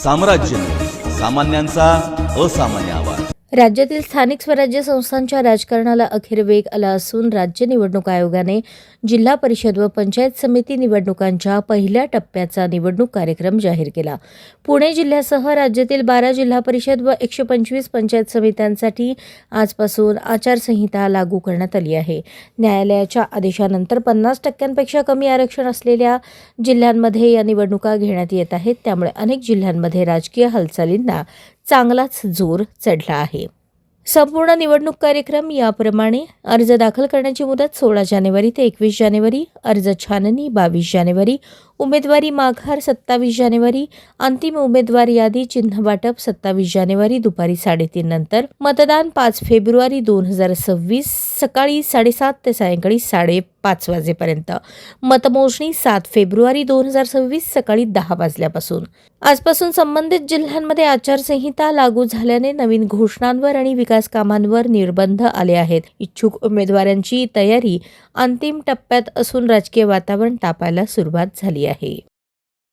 साम्राज्य सामान्यांचा असामान्य आवाज। राज्यातील स्थानिक स्वराज्य संस्थांच्या राजकारणाला अखेर वेग आला असून राज्य निवडणूक आयोगाने जिल्हा परिषद व पंचायत समिती निवडणुकांच्या पहिल्या टप्प्याचा निवडणूक कार्यक्रम जाहीर केला। पुणे जिल्ह्यासह राज्यातील 12 जिल्हा परिषद व 125 पंचायत समित्यांसाठी आजपासून आचारसंहिता लागू करण्यात आली आहे। न्यायालयाच्या आदेशानंतर 50% कमी आरक्षण असलेल्या जिल्ह्यांमध्ये या निवडणुका घेण्यात येत आहेत। त्यामुळे अनेक जिल्ह्यांमध्ये राजकीय हालचालींना चांगलाच जोर चढला आहे। संपूर्ण निवडणूक कार्यक्रम याप्रमाणे: अर्ज दाखल करण्याची मुदत 16 जानेवारी ते 21 जानेवारी, अर्ज छाननी 22 जानेवारी, उमेदवारी माघार 27 जानेवारी, अंतिम उमेदवार यादी चिन्ह वाटप 27 जानेवारी दुपारी 3:30 नंतर, मतदान 5 फेब्रुवारी 2026 सकाळी 7:30 ते सायंकाळी 5:30 वाजेपर्यंत, मतमोजणी 7 फेब्रुवारी 2026 सकाळी 10 वाजल्यापासून। आजपासून संबंधित जिल्ह्यांमध्ये आचारसंहिता लागू झाल्याने नवीन घोषणांवर आणि विकास कामांवर निर्बंध आले आहेत। इच्छुक उमेदवारांची तयारी अंतिम टप्प्यात असून राजकीय वातावरण तापायला सुरुवात झाली आहे।